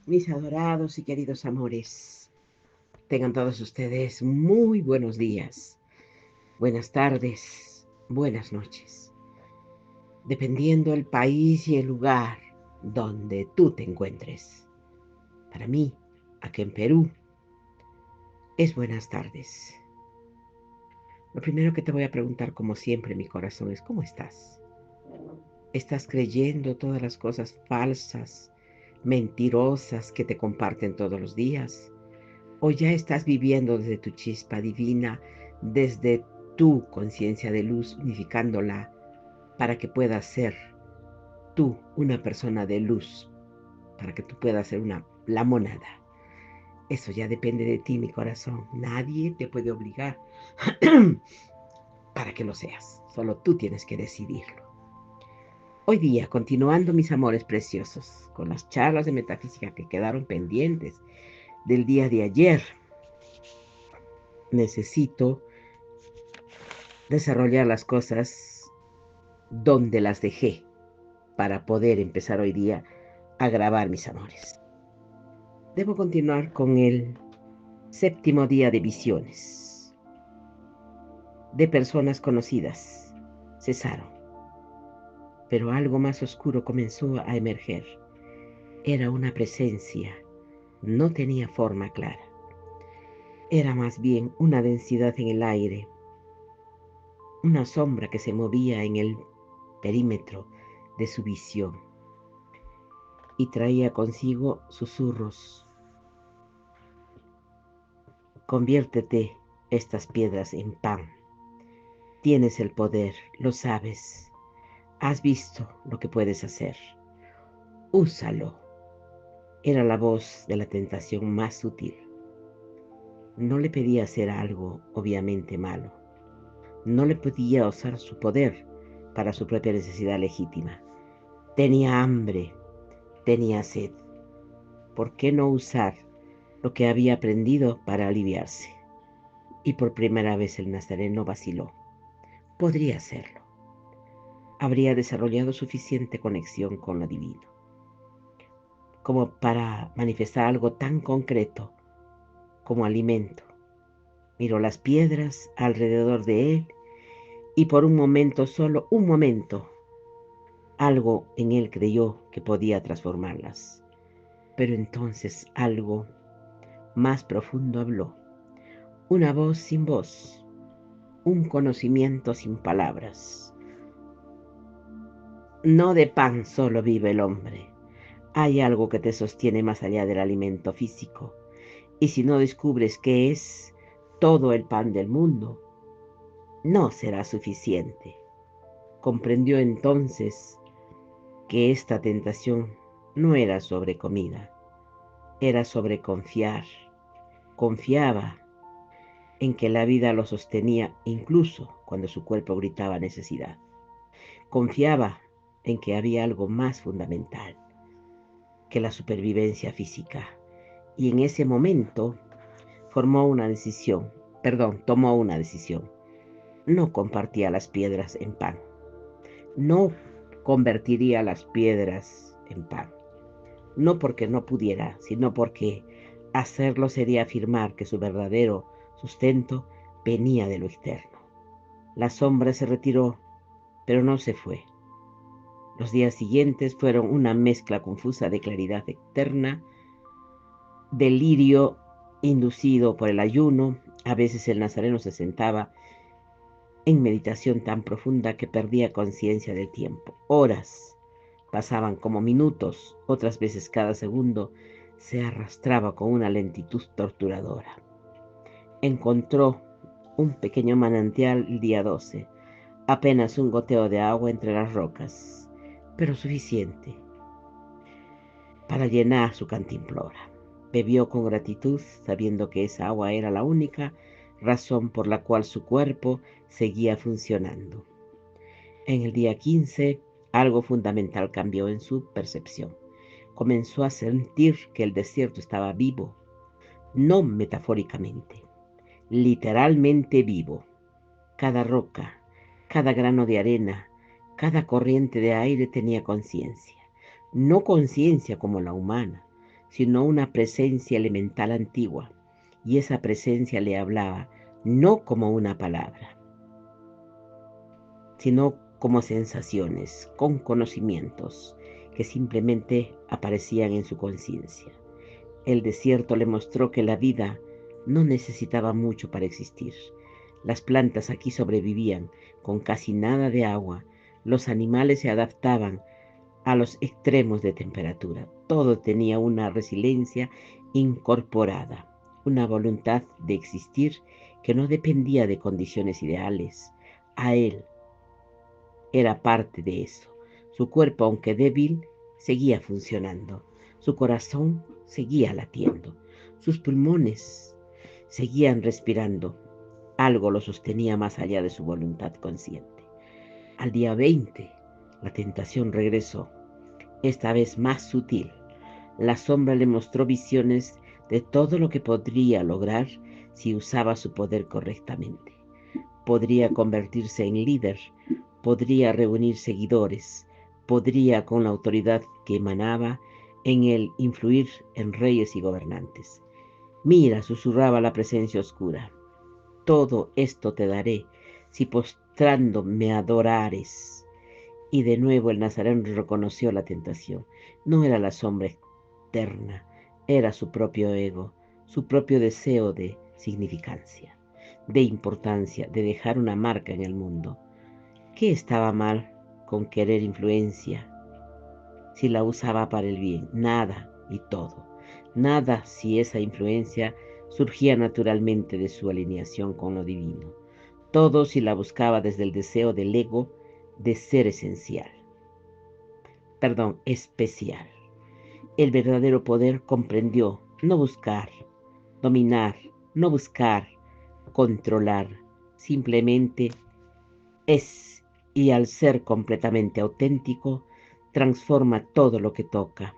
Mis adorados y queridos amores, tengan todos ustedes muy buenos días, buenas tardes, buenas noches, dependiendo el país y el lugar donde tú te encuentres. Para mí, aquí en Perú, es buenas tardes. Lo primero que te voy a preguntar, como siempre, mi corazón, es ¿cómo estás? ¿Estás creyendo todas las cosas falsas, mentirosas que te comparten todos los días? ¿O ya estás viviendo desde tu chispa divina, desde tu conciencia de luz, unificándola para que puedas ser tú una persona de luz, para que tú puedas ser la monada? Eso ya depende de ti, mi corazón. Nadie te puede obligar para que lo seas. Solo tú tienes que decidirlo. Hoy día, continuando mis amores preciosos, con las charlas de metafísica que quedaron pendientes del día de ayer, necesito desarrollar las cosas donde las dejé para poder empezar hoy día a grabar mis amores. Debo continuar con el séptimo día de visiones de personas conocidas. Cesaron, pero algo más oscuro comenzó a emerger. Era una presencia, no tenía forma clara. Era más bien una densidad en el aire, una sombra que se movía en el perímetro de su visión y traía consigo susurros. Conviértete estas piedras en pan. Tienes el poder, lo sabes. Has visto lo que puedes hacer. Úsalo. Era la voz de la tentación más sutil. No le pedía hacer algo obviamente malo. No le podía usar su poder para su propia necesidad legítima. Tenía hambre, tenía sed. ¿Por qué no usar lo que había aprendido para aliviarse? Y por primera vez el nazareno vaciló. Podría hacerlo. Habría desarrollado suficiente conexión con lo divino como para manifestar algo tan concreto como alimento. Miró las piedras alrededor de él y por un momento, solo un momento, algo en él creyó que podía transformarlas. Pero entonces algo más profundo habló. Una voz sin voz, un conocimiento sin palabras. No de pan solo vive el hombre. Hay algo que te sostiene más allá del alimento físico. Y si no descubres qué es todo el pan del mundo, no será suficiente. Comprendió entonces que esta tentación no era sobre comida, era sobre confiar. Confiaba en que la vida lo sostenía incluso cuando su cuerpo gritaba necesidad. Confiaba en que había algo más fundamental que la supervivencia física. Y en ese momento tomó una decisión. No compartía las piedras en pan. No convertiría las piedras en pan. No porque no pudiera, sino porque hacerlo sería afirmar que su verdadero sustento venía de lo externo. La sombra se retiró, pero no se fue. Los días siguientes fueron una mezcla confusa de claridad externa, delirio inducido por el ayuno. A veces el nazareno se sentaba en meditación tan profunda que perdía conciencia del tiempo. Horas pasaban como minutos, otras veces cada segundo se arrastraba con una lentitud torturadora. Encontró un pequeño manantial el día 12, apenas un goteo de agua entre las rocas, pero suficiente para llenar su cantimplora. Bebió con gratitud, sabiendo que esa agua era la única razón por la cual su cuerpo seguía funcionando. En el día 15, algo fundamental cambió en su percepción. Comenzó a sentir que el desierto estaba vivo, no metafóricamente, literalmente vivo. Cada roca, cada grano de arena, cada corriente de aire tenía conciencia. No conciencia como la humana, sino una presencia elemental antigua, y esa presencia le hablaba no como una palabra, sino como sensaciones, con conocimientos que simplemente aparecían en su conciencia. El desierto le mostró que la vida no necesitaba mucho para existir. Las plantas aquí sobrevivían con casi nada de agua. Los animales se adaptaban a los extremos de temperatura. Todo tenía una resiliencia incorporada, una voluntad de existir que no dependía de condiciones ideales. A él era parte de eso. Su cuerpo, aunque débil, seguía funcionando. Su corazón seguía latiendo. Sus pulmones seguían respirando. Algo lo sostenía más allá de su voluntad consciente. Al día 20, la tentación regresó, esta vez más sutil. La sombra le mostró visiones de todo lo que podría lograr si usaba su poder correctamente. Podría convertirse en líder, podría reunir seguidores, podría, con la autoridad que emanaba en él, influir en reyes y gobernantes. Mira, susurraba la presencia oscura, todo esto te daré si postrando me adorares. Y de nuevo el Nazareno reconoció la tentación. No era la sombra externa, era su propio ego, su propio deseo de significancia, de importancia, de dejar una marca en el mundo. ¿Qué estaba mal con querer influencia si la usaba para el bien? Nada y todo. Nada si esa influencia surgía naturalmente de su alineación con lo divino. Todo si la buscaba desde el deseo del ego de ser especial. El verdadero poder comprendió no buscar, dominar, no buscar, controlar, simplemente es, y al ser completamente auténtico, transforma todo lo que toca.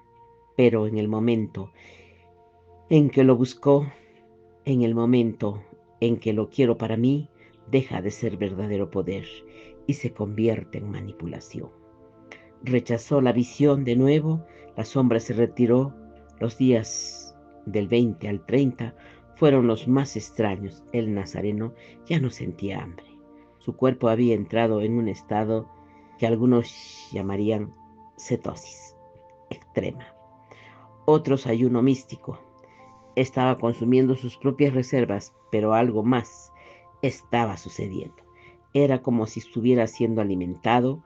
Pero en el momento en que lo buscó, en el momento en que lo quiero para mí, deja de ser verdadero poder y se convierte en manipulación. Rechazó la visión de nuevo, la sombra se retiró. Los días del 20 al 30 fueron los más extraños. El Nazareno ya no sentía hambre. Su cuerpo había entrado en un estado que algunos llamarían cetosis extrema, otros ayuno místico. Estaba consumiendo sus propias reservas, pero algo más estaba sucediendo. Era como si estuviera siendo alimentado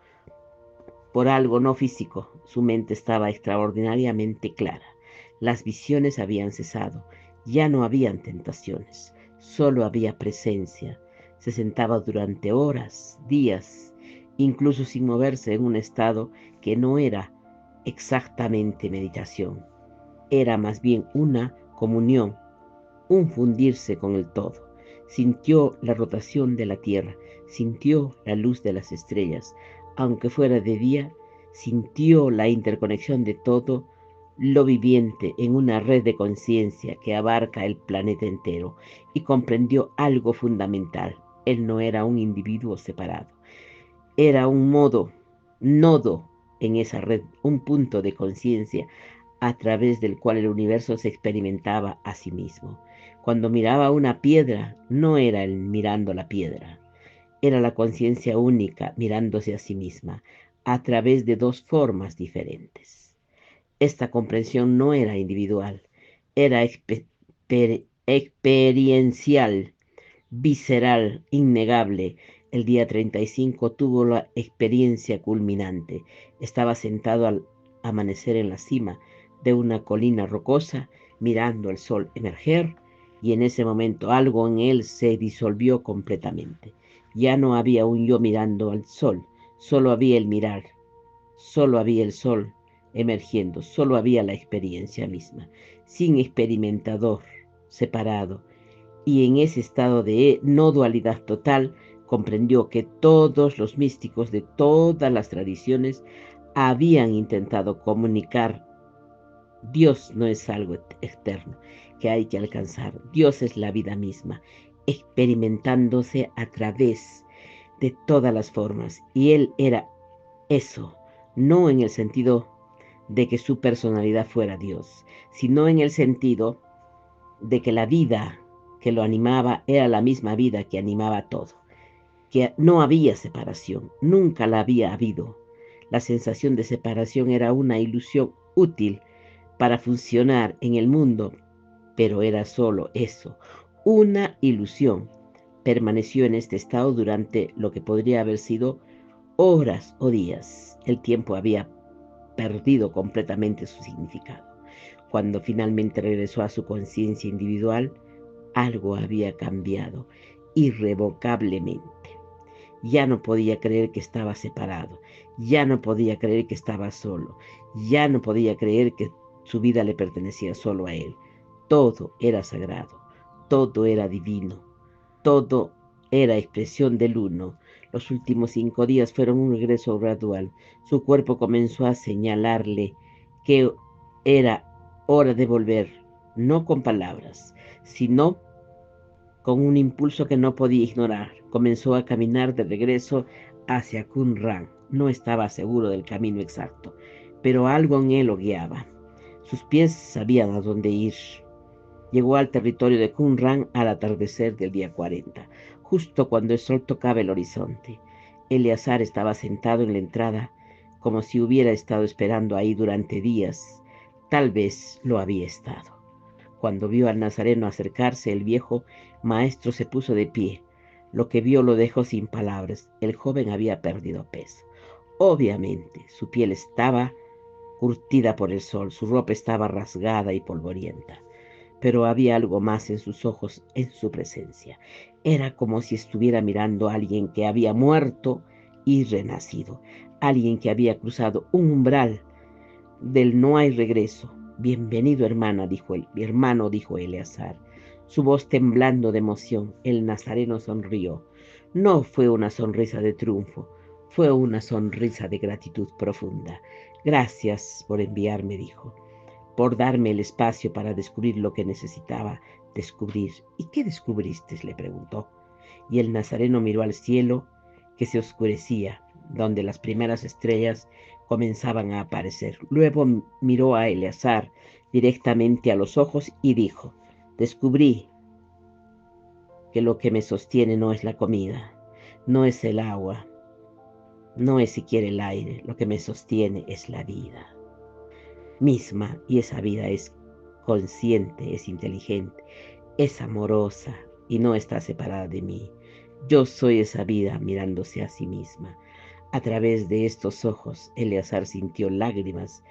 por algo no físico. Su mente estaba extraordinariamente clara. Las visiones habían cesado. Ya no habían tentaciones. Solo había presencia. Se sentaba durante horas, días, incluso sin moverse, en un estado que no era exactamente meditación. Era más bien una comunión, un fundirse con el todo. Sintió la rotación de la tierra, sintió la luz de las estrellas. Aunque fuera de día, sintió la interconexión de todo lo viviente en una red de conciencia que abarca el planeta entero, y comprendió algo fundamental. Él no era un individuo separado, era un nodo en esa red, un punto de conciencia a través del cual el universo se experimentaba a sí mismo. Cuando miraba una piedra, no era él mirando la piedra, era la conciencia única mirándose a sí misma a través de dos formas diferentes. Esta comprensión no era individual, era experiencial, visceral, innegable. El día 35 tuvo la experiencia culminante. Estaba sentado al amanecer en la cima de una colina rocosa, mirando el sol emerger, y en ese momento algo en él se disolvió completamente. Ya no había un yo mirando al sol, solo había el mirar, solo había el sol emergiendo, solo había la experiencia misma, sin experimentador, separado. Y en ese estado de no dualidad total, comprendió que todos los místicos de todas las tradiciones habían intentado comunicar: Dios no es algo externo que hay que alcanzar. Dios es la vida misma, experimentándose a través de todas las formas. Y Él era eso, no en el sentido de que su personalidad fuera Dios, sino en el sentido de que la vida que lo animaba era la misma vida que animaba todo, que no había separación, nunca la había habido. La sensación de separación era una ilusión útil para funcionar en el mundo, pero era solo eso, una ilusión. Permaneció en este estado durante lo que podría haber sido horas o días. El tiempo había perdido completamente su significado. Cuando finalmente regresó a su conciencia individual, algo había cambiado irrevocablemente. Ya no podía creer que estaba separado, ya no podía creer que estaba solo, ya no podía creer que su vida le pertenecía solo a él. Todo era sagrado, todo era divino, todo era expresión del uno. Los últimos 5 días fueron un regreso gradual. Su cuerpo comenzó a señalarle que era hora de volver, no con palabras, sino con un impulso que no podía ignorar. Comenzó a caminar de regreso hacia Qumran. No estaba seguro del camino exacto, pero algo en él lo guiaba. Sus pies sabían a dónde ir. Llegó al territorio de Qumran al atardecer del día 40, justo cuando el sol tocaba el horizonte. Eleazar estaba sentado en la entrada, como si hubiera estado esperando ahí durante días. Tal vez lo había estado. Cuando vio al nazareno acercarse, el viejo maestro se puso de pie. Lo que vio lo dejó sin palabras. El joven había perdido peso. Obviamente, su piel estaba curtida por el sol, su ropa estaba rasgada y polvorienta, pero había algo más en sus ojos, en su presencia. Era como si estuviera mirando a alguien que había muerto y renacido, alguien que había cruzado un umbral del no hay regreso. Bienvenido, hermana, dijo él. Mi hermano, dijo Eleazar, su voz temblando de emoción. El nazareno sonrió. No fue una sonrisa de triunfo, fue una sonrisa de gratitud profunda. Gracias por enviarme, dijo, por darme el espacio para descubrir lo que necesitaba descubrir. ¿Y qué descubriste?, le preguntó. Y el nazareno miró al cielo, que se oscurecía, donde las primeras estrellas comenzaban a aparecer. Luego miró a Eleazar directamente a los ojos y dijo: descubrí que lo que me sostiene no es la comida, no es el agua, no es siquiera el aire. Lo que me sostiene es la vida misma, y esa vida es consciente, es inteligente, es amorosa y no está separada de mí. Yo soy esa vida mirándose a sí misma. A través de estos ojos, Eleazar sintió lágrimas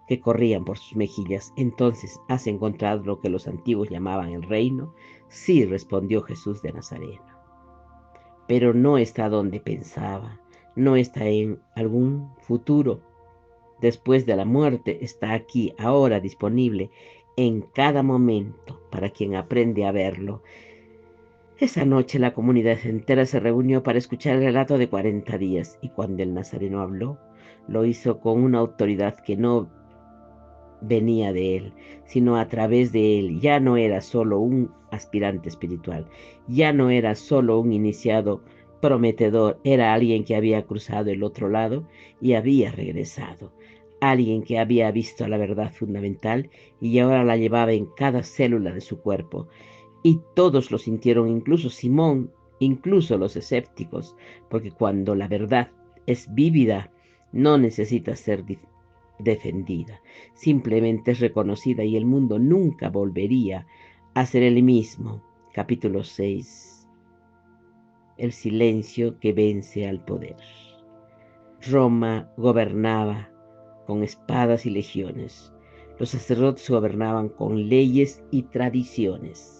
que corrían por sus mejillas. Entonces, ¿has encontrado lo que los antiguos llamaban el reino? Sí, respondió Jesús de Nazareno, pero no está donde pensaba, no está en algún futuro después de la muerte, está aquí, ahora, disponible en cada momento para quien aprende a verlo. Esa noche la comunidad entera se reunió para escuchar el relato de 40 días, y cuando el nazareno habló, lo hizo con una autoridad que no venía de él, sino a través de él. Ya no era solo un aspirante espiritual, ya no era solo un iniciado prometedor, era alguien que había cruzado el otro lado y había regresado, alguien que había visto la verdad fundamental y ahora la llevaba en cada célula de su cuerpo. Y todos lo sintieron, incluso Simón, incluso los escépticos, porque cuando la verdad es vívida, no necesita ser defendida, simplemente es reconocida, y el mundo nunca volvería a ser el mismo. Capítulo 6. El silencio que vence al poder. Roma gobernaba con espadas y legiones. Los sacerdotes gobernaban con leyes y tradiciones.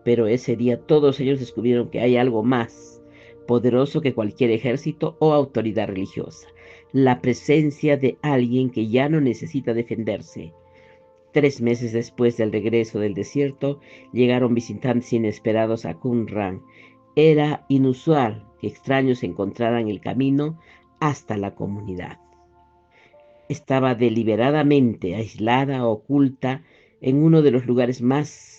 Pero ese día todos ellos descubrieron que hay algo más poderoso que cualquier ejército o autoridad religiosa: la presencia de alguien que ya no necesita defenderse. 3 meses después del regreso del desierto, llegaron visitantes inesperados a Qumran. Era inusual que extraños encontraran el camino hasta la comunidad. Estaba deliberadamente aislada, oculta, en uno de los lugares más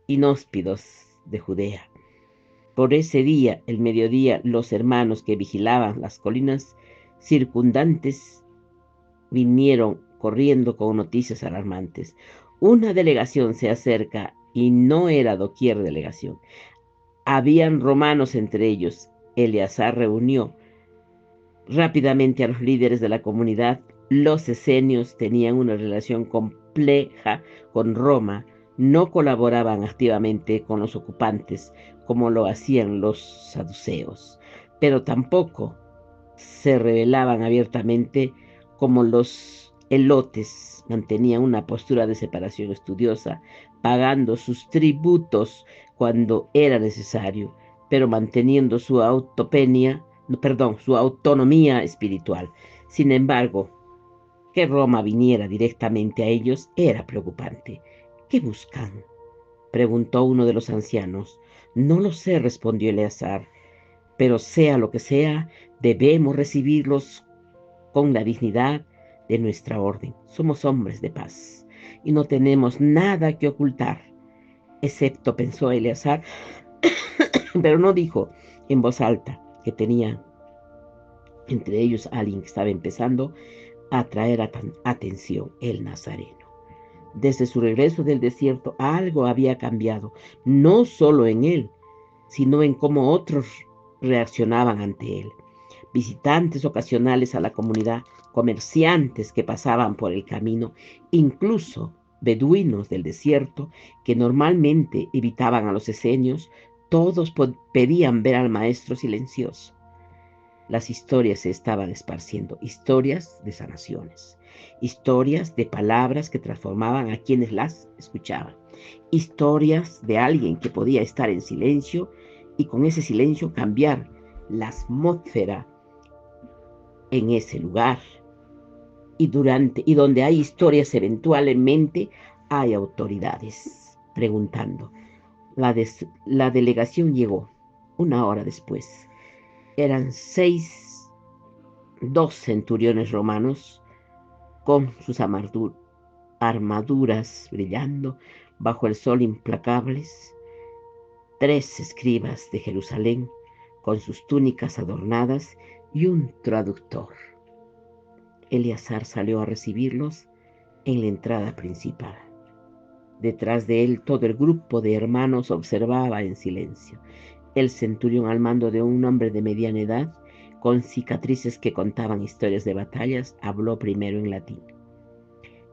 inhóspitos de Judea. Por ese día, el mediodía, los hermanos que vigilaban las colinas circundantes vinieron corriendo con noticias alarmantes. Una delegación se acerca y no era doquier delegación. Habían romanos entre ellos. Eleazar reunió rápidamente a los líderes de la comunidad. Los esenios tenían una relación compleja con Roma, no colaboraban activamente con los ocupantes como lo hacían los saduceos, pero tampoco se rebelaban abiertamente como los elotes. Mantenían una postura de separación estudiosa, pagando sus tributos cuando era necesario, pero manteniendo su su autonomía espiritual. Sin embargo, que Roma viniera directamente a ellos era preocupante. ¿Qué buscan?, preguntó uno de los ancianos. No lo sé, respondió Eleazar, pero sea lo que sea, debemos recibirlos con la dignidad de nuestra orden. Somos hombres de paz y no tenemos nada que ocultar, excepto, pensó Eleazar, pero no dijo en voz alta que tenía entre ellos alguien que estaba empezando a atraer atención, el Nazareno. Desde su regreso del desierto algo había cambiado, no solo en él, sino en cómo otros reaccionaban ante él. Visitantes ocasionales a la comunidad, comerciantes que pasaban por el camino, incluso beduinos del desierto que normalmente evitaban a los esenios, todos pedían ver al maestro silencioso. Las historias se estaban esparciendo, historias de sanaciones, historias de palabras que transformaban a quienes las escuchaban, historias de alguien que podía estar en silencio y con ese silencio cambiar la atmósfera en ese lugar. Y donde hay historias, eventualmente hay autoridades preguntando. La delegación llegó 1 hora después. Eran 2 centuriones romanos con sus armaduras brillando bajo el sol implacables, 3 escribas de Jerusalén con sus túnicas adornadas y un traductor. Eleazar salió a recibirlos en la entrada principal. Detrás de él todo el grupo de hermanos observaba en silencio. El centurión, al mando de un hombre de mediana edad, con cicatrices que contaban historias de batallas, habló primero en latín.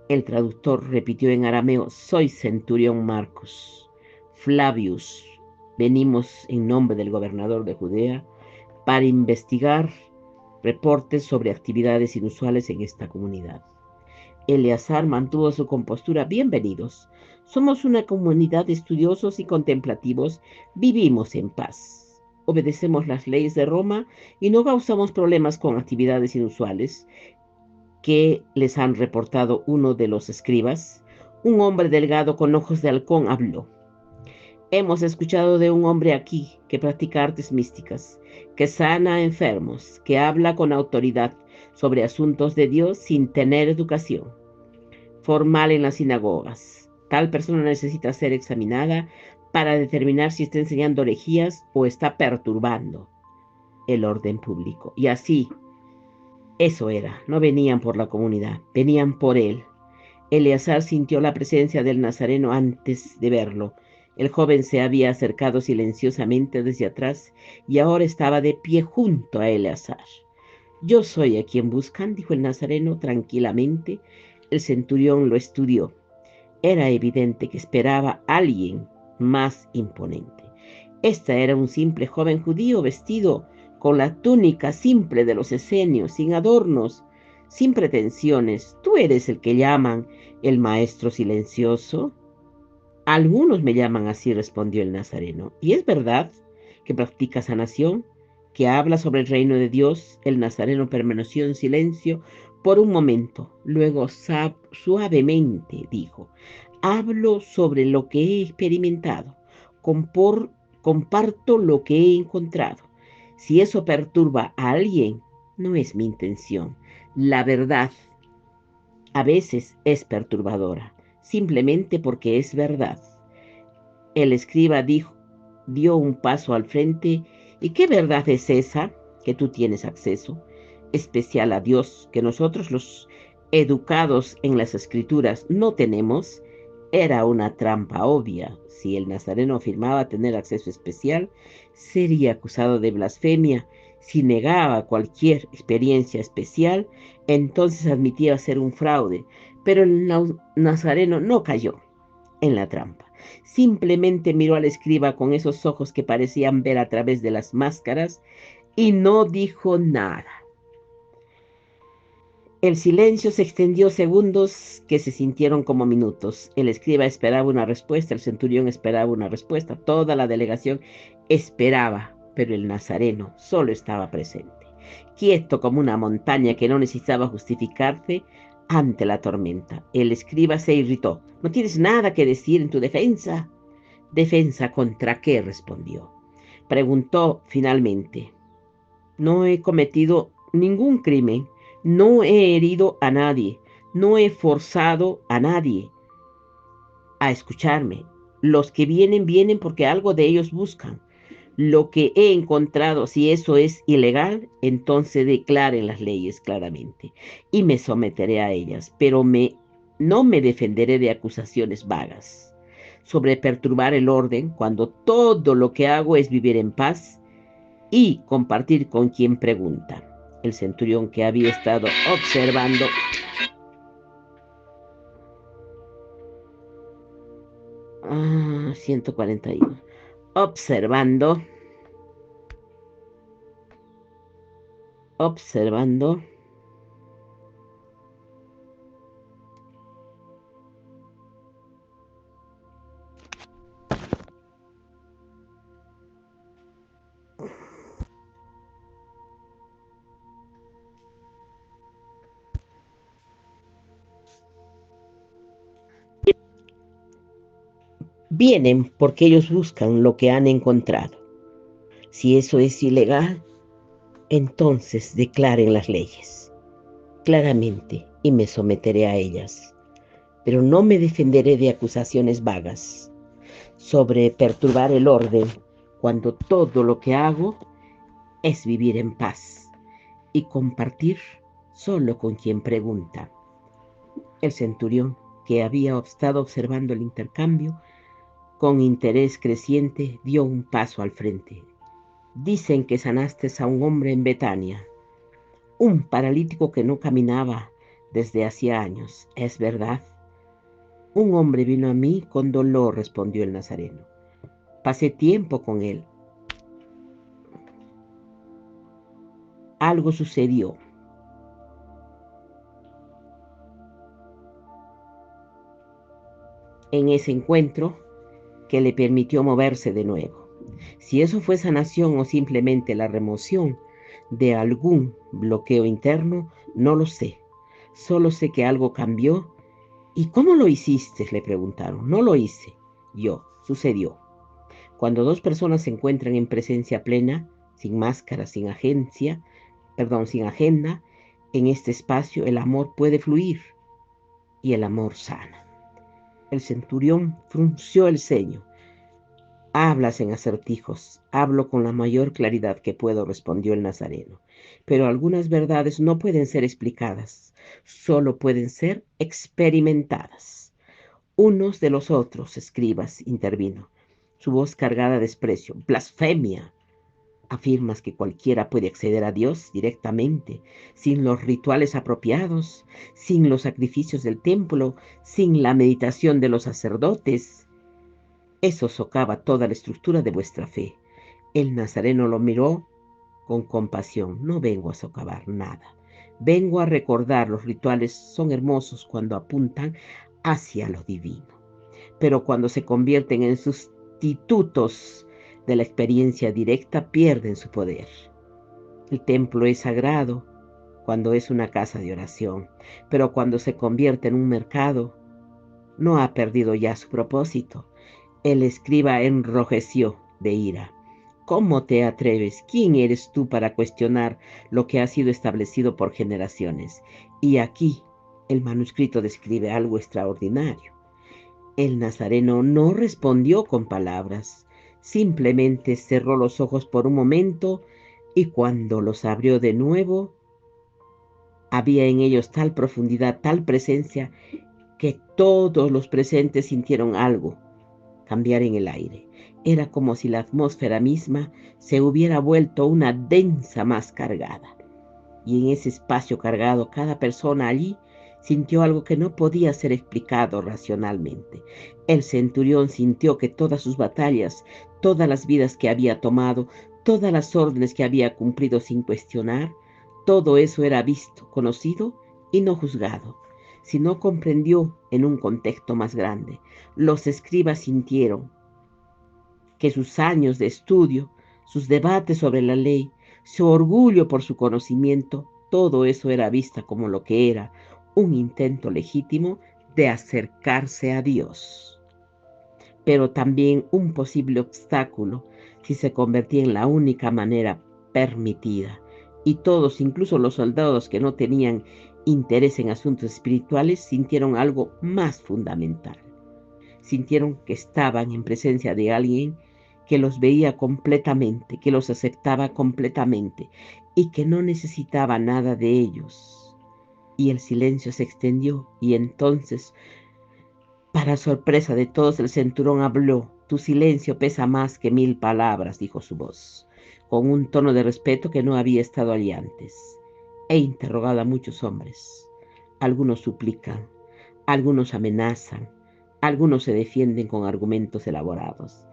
El traductor repitió en arameo: soy centurión Marcos Flavius. Venimos en nombre del gobernador de Judea para investigar reportes sobre actividades inusuales en esta comunidad. Eleazar mantuvo su compostura. Bienvenidos. Somos una comunidad de estudiosos y contemplativos. Vivimos en paz. Obedecemos las leyes de Roma y no causamos problemas con actividades inusuales que les han reportado uno de los escribas. Un hombre delgado con ojos de halcón habló. Hemos escuchado de un hombre aquí que practica artes místicas, que sana a enfermos, que habla con autoridad sobre asuntos de Dios sin tener educación formal en las sinagogas. Tal persona necesita ser examinada para determinar si está enseñando herejías o está perturbando el orden público. Y así, eso era, no venían por la comunidad, venían por él. Eleazar sintió la presencia del Nazareno antes de verlo. El joven se había acercado silenciosamente desde atrás y ahora estaba de pie junto a Eleazar. Yo soy a quien buscan, dijo el Nazareno tranquilamente. El centurión lo estudió. Era evidente que esperaba a alguien más imponente. Esta era un simple joven judío vestido con la túnica simple de los esenios, sin adornos, sin pretensiones. ¿Tú eres el que llaman el maestro silencioso? Algunos me llaman así, respondió el Nazareno. ¿Y es verdad que practica sanación, que habla sobre el reino de Dios? El Nazareno permaneció en silencio por un momento. Luego suavemente dijo: hablo sobre lo que he experimentado. Comparto lo que he encontrado. Si eso perturba a alguien, no es mi intención. La verdad a veces es perturbadora, simplemente porque es verdad. El escriba dio un paso al frente. ¿Y qué verdad es esa que tú tienes acceso especial a Dios, que nosotros los educados en las escrituras no tenemos, era una trampa obvia. Si el nazareno afirmaba tener acceso especial, sería acusado de blasfemia. Si negaba cualquier experiencia especial, entonces admitía ser un fraude. Pero el nazareno no cayó en la trampa. Simplemente miró al escriba con esos ojos que parecían ver a través de las máscaras y no dijo nada. El silencio se extendió segundos que se sintieron como minutos. El escriba esperaba una respuesta, el centurión esperaba una respuesta, toda la delegación esperaba, pero el nazareno solo estaba presente, quieto como una montaña que no necesitaba justificarse ante la tormenta. El escriba se irritó. ¿No tienes nada que decir en tu defensa? ¿Defensa contra qué?, respondió. Preguntó finalmente. No he cometido ningún crimen, no he herido a nadie, no he forzado a nadie a escucharme. Los que vienen, vienen porque algo de ellos buscan. Lo que he encontrado, si eso es ilegal, entonces declaren las leyes claramente y me someteré a ellas, pero no me defenderé de acusaciones vagas sobre perturbar el orden cuando todo lo que hago es vivir en paz y compartir con quien pregunta. El centurión, que había estado observando ah, 141 observando vienen porque ellos buscan lo que han encontrado. Si eso es ilegal, entonces declaren las leyes claramente y me someteré a ellas, pero no me defenderé de acusaciones vagas sobre perturbar el orden cuando todo lo que hago es vivir en paz y compartir solo con quien pregunta. El centurión, que había estado observando el intercambio con interés creciente, dio un paso al frente. Dicen que sanaste a un hombre en Betania, un paralítico que no caminaba desde hacía años. ¿Es verdad? Un hombre vino a mí con dolor, respondió el nazareno. Pasé tiempo con él. Algo sucedió. En ese encuentro que le permitió moverse de nuevo. Si eso fue sanación o simplemente la remoción de algún bloqueo interno, no lo sé. Solo sé que algo cambió. ¿Y cómo lo hiciste?, le preguntaron. No lo hice yo, sucedió. Cuando dos personas se encuentran en presencia plena, sin máscara, sin agenda, en este espacio el amor puede fluir y el amor sana. El centurión frunció el ceño. Hablas en acertijos. Hablo con la mayor claridad que puedo, respondió el nazareno. Pero algunas verdades no pueden ser explicadas, solo pueden ser experimentadas. Unos de los otros escribas, intervino, su voz cargada de desprecio. Blasfemia. Afirmas que cualquiera puede acceder a Dios directamente, sin los rituales apropiados, sin los sacrificios del templo, sin la meditación de los sacerdotes. Eso socava toda la estructura de vuestra fe. El nazareno lo miró con compasión. No vengo a socavar nada. Vengo a recordar. Los rituales son hermosos cuando apuntan hacia lo divino, pero cuando se convierten en sustitutos de la experiencia directa, pierden su poder. El templo es sagrado cuando es una casa de oración, pero cuando se convierte en un mercado, no ha perdido ya su propósito. El escriba enrojeció de ira. ¿Cómo te atreves? ¿Quién eres tú para cuestionar lo que ha sido establecido por generaciones? Y aquí el manuscrito describe algo extraordinario. El nazareno no respondió con palabras, simplemente cerró los ojos por un momento y cuando los abrió de nuevo, Había en ellos tal profundidad, tal presencia, que todos los presentes sintieron algo cambiar en el aire. Era como si la atmósfera misma se hubiera vuelto una densa más cargada. Y en ese espacio cargado, cada persona allí sintió algo que no podía ser explicado racionalmente. El centurión sintió que todas sus batallas, todas las vidas que había tomado, todas las órdenes que había cumplido sin cuestionar, todo eso era visto, conocido y no juzgado, sino comprendió en un contexto más grande. Los escribas sintieron que sus años de estudio, sus debates sobre la ley, su orgullo por su conocimiento, todo eso era vista como lo que era, un intento legítimo de acercarse a Dios, pero también un posible obstáculo si se convertía en la única manera permitida. Y todos, incluso los soldados que no tenían interés en asuntos espirituales, sintieron algo más fundamental. Sintieron que estaban en presencia de alguien que los veía completamente, que los aceptaba completamente y que no necesitaba nada de ellos. Y el silencio se extendió y entonces, para sorpresa de todos, el centurión habló. Tu silencio pesa más que 1000 palabras, dijo su voz, con un tono de respeto que no había estado allí antes. He interrogado a muchos hombres. Algunos suplican, algunos amenazan, algunos se defienden con argumentos elaborados,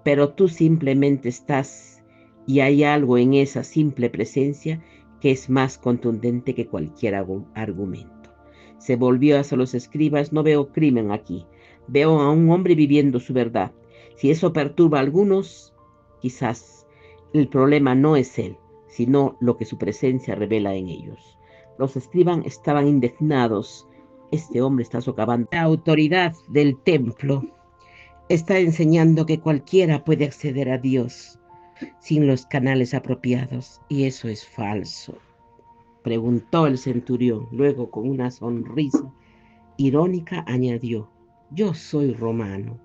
pero tú simplemente estás y hay algo en esa simple presencia que es más contundente que cualquier argumento. Se volvió hacia los escribas. No veo crimen aquí, veo a un hombre viviendo su verdad. Si eso perturba a algunos, quizás el problema no es él, sino lo que su presencia revela en ellos. Los escribas estaban indignados. Este hombre está socavando la autoridad del templo. Está enseñando que cualquiera puede acceder a Dios sin los canales apropiados. Y eso es falso, preguntó el centurión. Luego, con una sonrisa irónica, añadió: yo soy romano.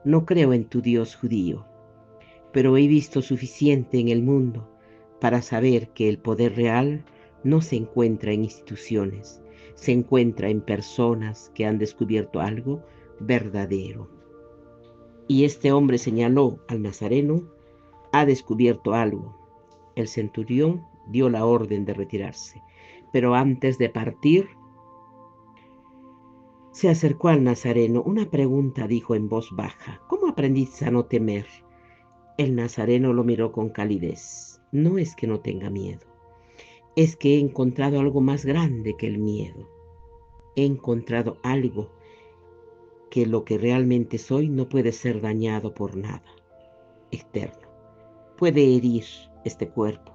No creo en tu Dios judío, pero he visto suficiente en el mundo para saber que el poder real no se encuentra en instituciones, se encuentra en personas que han descubierto algo verdadero. Y este hombre señaló al Nazareno: ha descubierto algo. El centurión dio la orden de retirarse, pero antes de partir, se acercó al Nazareno. Una pregunta, dijo en voz baja: ¿cómo aprendiste a no temer? El Nazareno lo miró con calidez. No es que no tenga miedo, es que he encontrado algo más grande que el miedo. He encontrado algo que lo que realmente soy no puede ser dañado por nada externo. Puede herir este cuerpo,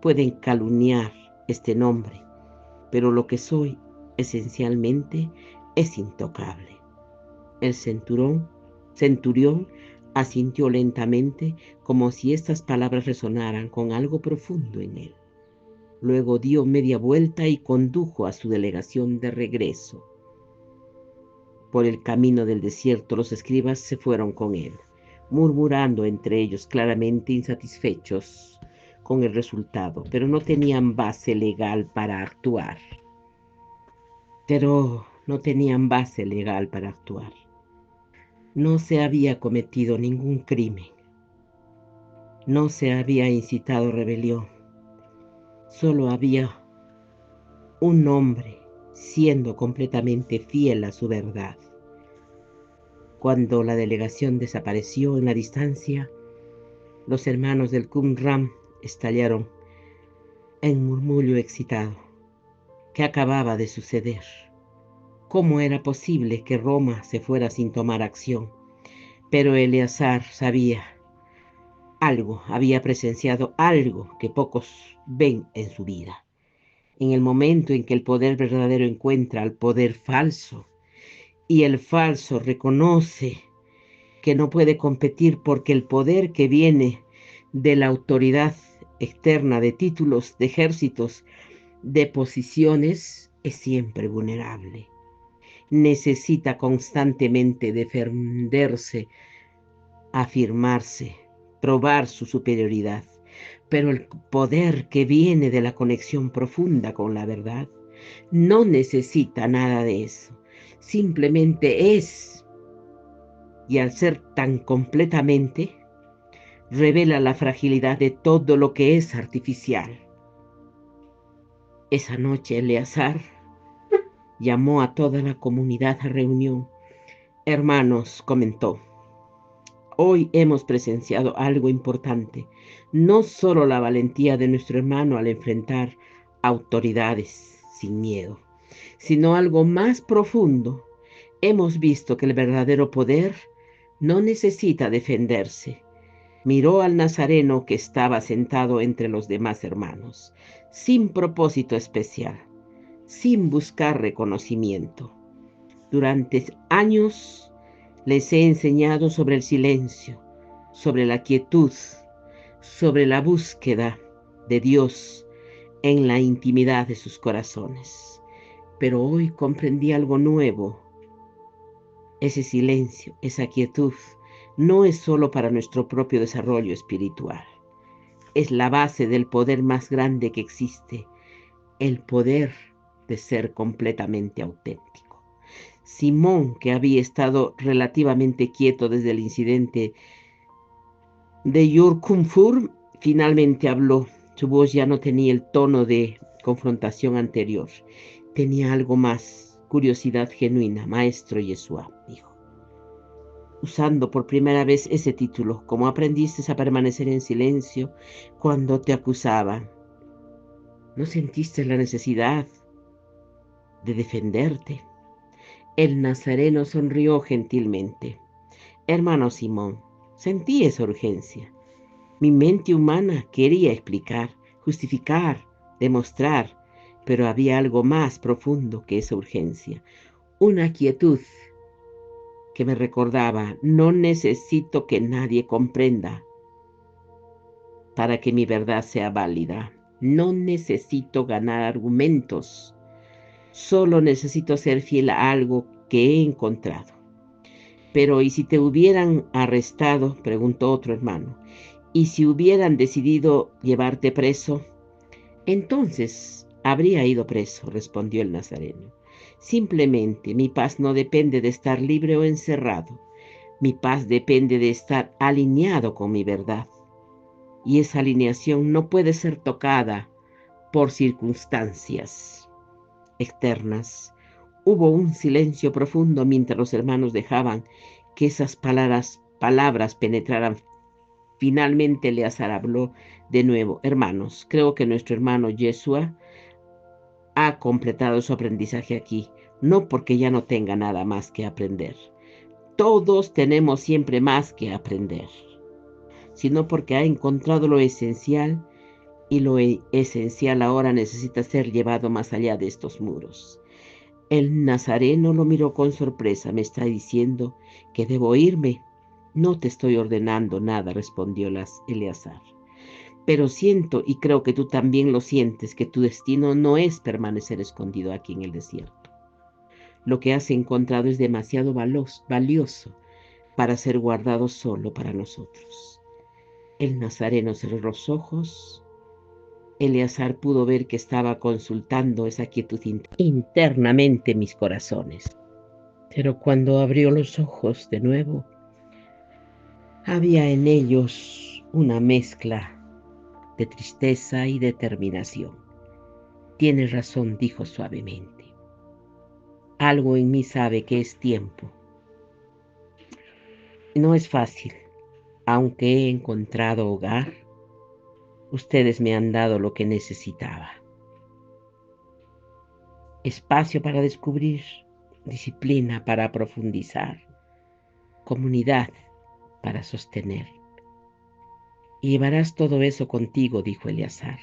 pueden calumniar este nombre, pero lo que soy esencialmente es intocable. El centurión asintió lentamente, como si estas palabras resonaran con algo profundo en él. Luego dio media vuelta y condujo a su delegación de regreso. Por el camino del desierto, los escribas se fueron con él, murmurando entre ellos, claramente insatisfechos con el resultado, pero no tenían base legal para actuar. No se había cometido ningún crimen, no se había incitado rebelión, solo había un hombre siendo completamente fiel a su verdad. Cuando la delegación desapareció en la distancia, los hermanos del Qumran estallaron en murmullo excitado. ¿Qué acababa de suceder? ¿Cómo era posible que Roma se fuera sin tomar acción? Pero Eleazar sabía algo, había presenciado algo que pocos ven en su vida. En el momento en que el poder verdadero encuentra al poder falso y el falso reconoce que no puede competir porque el poder que viene de la autoridad externa, de títulos, de ejércitos, de posiciones, es siempre vulnerable. Necesita constantemente defenderse, afirmarse, probar su superioridad. Pero el poder que viene de la conexión profunda con la verdad no necesita nada de eso. Simplemente es. Y al ser tan completamente, revela la fragilidad de todo lo que es artificial. Esa noche Eleazar llamó a toda la comunidad a reunión. Hermanos, comentó, hoy hemos presenciado algo importante. No solo la valentía de nuestro hermano al enfrentar autoridades sin miedo, sino algo más profundo. Hemos visto que el verdadero poder no necesita defenderse. Miró al nazareno que estaba sentado entre los demás hermanos, sin propósito especial, sin buscar reconocimiento. Durante años les he enseñado sobre el silencio, sobre la quietud, sobre la búsqueda de Dios en la intimidad de sus corazones. Pero hoy comprendí algo nuevo. Ese silencio, esa quietud, no es solo para nuestro propio desarrollo espiritual. Es la base del poder más grande que existe, el poder de ser completamente auténtico. Simón, que había estado relativamente quieto desde el incidente de Yur-Kumfur, finalmente habló. Su voz ya no tenía el tono de confrontación anterior. Tenía algo más, curiosidad genuina. Maestro Yeshua, dijo, usando por primera vez ese título. ¿Cómo aprendiste a permanecer en silencio cuando te acusaban? ¿No sentiste la necesidad de defenderte? El nazareno sonrió gentilmente. Hermano Simón, sentí esa urgencia. Mi mente humana quería explicar, justificar, demostrar, pero había algo más profundo que esa urgencia. Una quietud que me recordaba, no necesito que nadie comprenda para que mi verdad sea válida. No necesito ganar argumentos. Solo necesito ser fiel a algo que he encontrado. Pero ¿y si te hubieran arrestado? Preguntó otro hermano. ¿Y si hubieran decidido llevarte preso? Entonces habría ido preso, respondió el nazareno. Simplemente mi paz no depende de estar libre o encerrado. Mi paz depende de estar alineado con mi verdad. Y esa alineación no puede ser tocada por circunstancias externas. Hubo un silencio profundo mientras los hermanos dejaban que esas palabras penetraran. Finalmente Eleazar habló de nuevo. Hermanos, creo que nuestro hermano Yeshua ha completado su aprendizaje aquí, no porque ya no tenga nada más que aprender. Todos tenemos siempre más que aprender, sino porque ha encontrado lo esencial y lo esencial ahora necesita ser llevado más allá de estos muros. El nazareno lo miró con sorpresa. ¿Me está diciendo que debo irme? No te estoy ordenando nada, respondió Eleazar. Pero siento, y creo que tú también lo sientes, que tu destino no es permanecer escondido aquí en el desierto. Lo que has encontrado es demasiado valioso para ser guardado solo para nosotros. El nazareno cerró los ojos. Eleazar pudo ver que estaba consultando esa quietud internamente en mis corazones. Pero cuando abrió los ojos de nuevo, había en ellos una mezcla de tristeza y determinación. Tienes razón, dijo suavemente. Algo en mí sabe que es tiempo. No es fácil. Aunque he encontrado hogar, ustedes me han dado lo que necesitaba. Espacio para descubrir, disciplina para profundizar, comunidad para sostener. Y llevarás todo eso contigo, dijo Eleazar,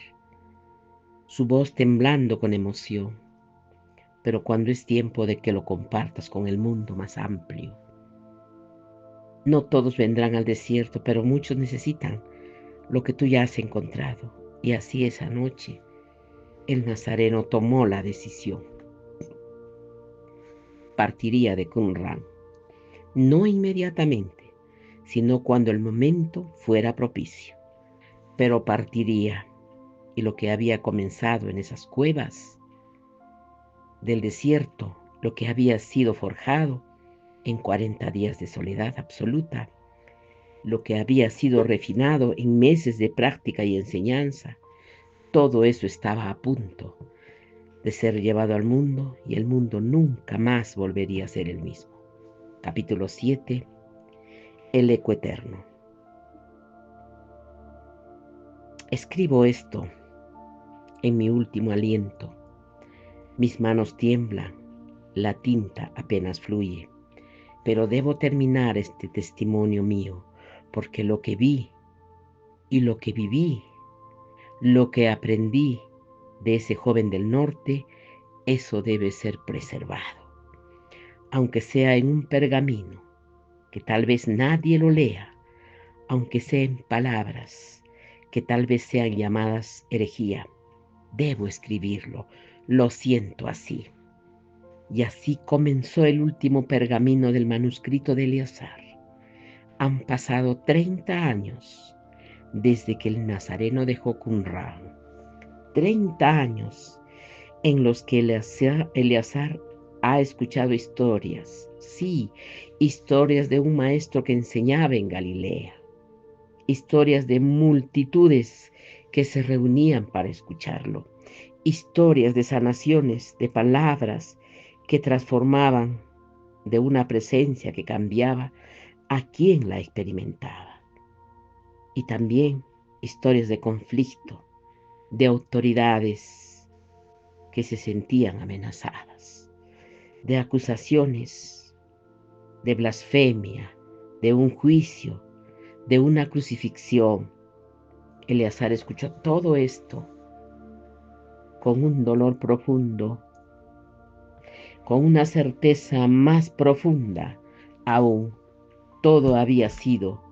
su voz temblando con emoción. Pero cuando es tiempo de que lo compartas con el mundo más amplio. No todos vendrán al desierto, pero muchos necesitan lo que tú ya has encontrado. Y así esa noche, el nazareno tomó la decisión. Partiría de Qumran, no inmediatamente, sino cuando el momento fuera propicio. pero partiría, y lo que había comenzado en esas cuevas del desierto, lo que había sido forjado en 40 días de soledad absoluta, lo que había sido refinado en meses de práctica y enseñanza, todo eso estaba a punto de ser llevado al mundo y el mundo nunca más volvería a ser el mismo. Capítulo 7. El eco eterno. Escribo esto en mi último aliento. Mis manos tiemblan, la tinta apenas fluye, pero debo terminar este testimonio mío, porque lo que vi y lo que viví, lo que aprendí de ese joven del norte, eso debe ser preservado, aunque sea en un pergamino, que tal vez nadie lo lea, aunque sea en palabras, que tal vez sean llamadas herejía. Debo escribirlo, lo siento así. Y así comenzó el último pergamino del manuscrito de Eleazar. Han pasado 30 años desde que el nazareno dejó Qumran. 30 años en los que Eleazar ha escuchado historias, sí, historias de un maestro que enseñaba en Galilea, historias de multitudes que se reunían para escucharlo, historias de sanaciones, de palabras que transformaban, de una presencia que cambiaba a quien la experimentaba. Y también historias de conflicto, de autoridades que se sentían amenazadas, de acusaciones, de blasfemia, de un juicio, de una crucifixión. Eleazar escuchó todo esto con un dolor profundo, con una certeza más profunda aún. Todo había sido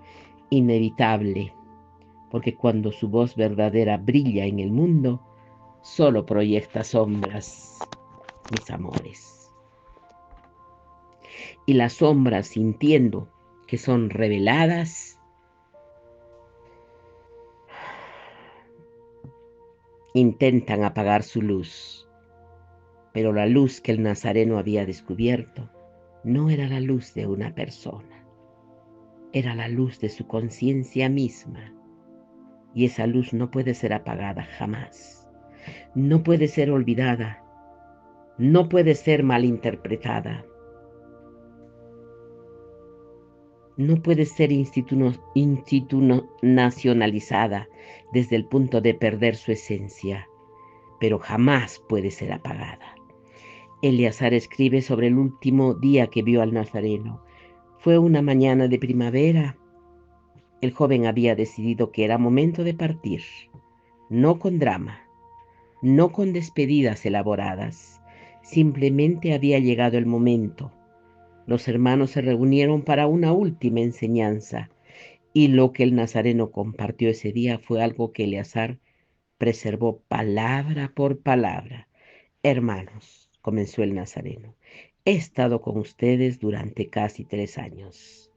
inevitable, porque cuando su voz verdadera brilla en el mundo, solo proyecta sombras, mis amores. Y las sombras, sintiendo que son reveladas, intentan apagar su luz. Pero la luz que el nazareno había descubierto no era la luz de una persona, era la luz de su conciencia misma. Y esa luz no puede ser apagada jamás, no puede ser olvidada, no puede ser malinterpretada, no puede ser institucionalizada desde el punto de perder su esencia, pero jamás puede ser apagada. Eleazar escribe sobre el último día que vio al Nazareno. Fue una mañana de primavera. El joven había decidido que era momento de partir, no con drama, no con despedidas elaboradas. Simplemente había llegado el momento. Los hermanos se reunieron para una última enseñanza, y lo que el nazareno compartió ese día fue algo que Eleazar preservó palabra por palabra. Hermanos, comenzó el nazareno, he estado con ustedes durante casi 3 años.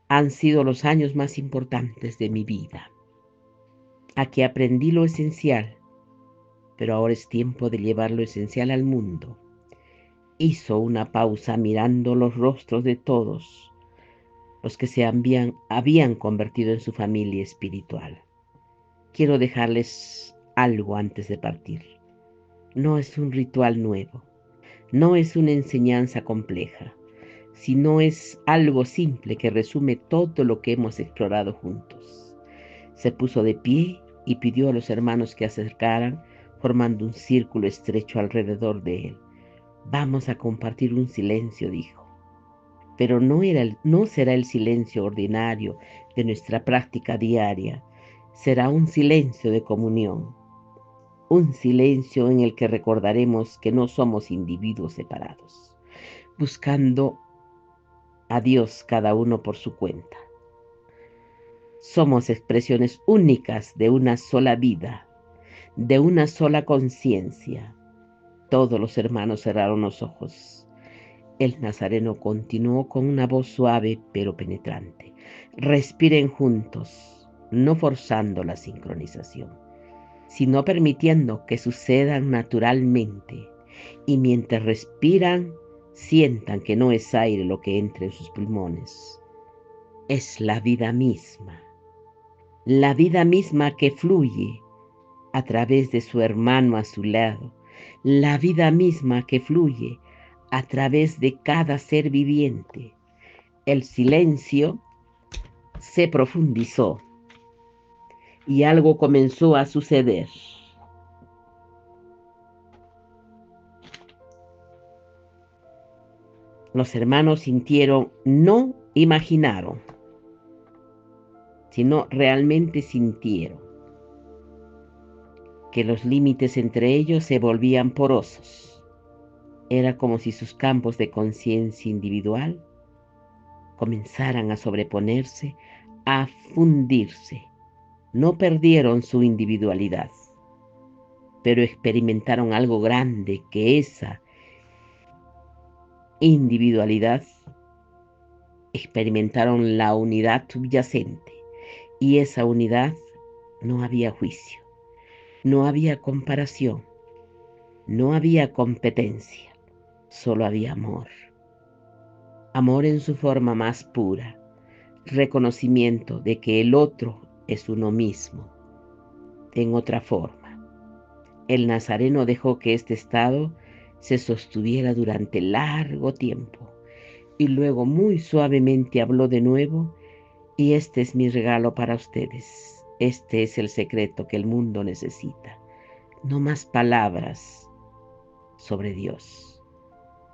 Han sido los años más importantes de mi vida. Aquí aprendí lo esencial, pero ahora es tiempo de llevar lo esencial al mundo. Hizo una pausa mirando los rostros de todos los que se habían convertido en su familia espiritual. Quiero dejarles algo antes de partir. No es un ritual nuevo, no es una enseñanza compleja, sino es algo simple que resume todo lo que hemos explorado juntos. Se puso de pie y pidió a los hermanos que acercaran, formando un círculo estrecho alrededor de él. Vamos a compartir un silencio, dijo. Pero no será el silencio ordinario de nuestra práctica diaria, será un silencio de comunión, un silencio en el que recordaremos que no somos individuos separados, buscando a Dios cada uno por su cuenta. Somos expresiones únicas de una sola vida, de una sola conciencia. Todos los hermanos cerraron los ojos. El nazareno continuó con una voz suave pero penetrante. Respiren juntos. no forzando la sincronización, sino permitiendo que sucedan naturalmente y mientras respiran, sientan que no es aire lo que entra en sus pulmones, es la vida misma que fluye a través de su hermano a su lado, la vida misma que fluye a través de cada ser viviente. El silencio se profundizó y algo comenzó a suceder. Los hermanos sintieron, no imaginaron, sino realmente sintieron que los límites entre ellos se volvían porosos. Era como si sus campos de conciencia individual comenzaran a sobreponerse, a fundirse. No perdieron su individualidad, pero experimentaron algo grande, que esa individualidad experimentaron la unidad subyacente, y esa unidad no había juicio, no había comparación, no había competencia, solo había amor. Amor en su forma más pura, reconocimiento de que el otro es uno mismo, en otra forma. El nazareno dejó que este estado se sostuviera durante largo tiempo y luego muy suavemente habló de nuevo: y este es mi regalo para ustedes. Este es el secreto que el mundo necesita. No más palabras sobre Dios,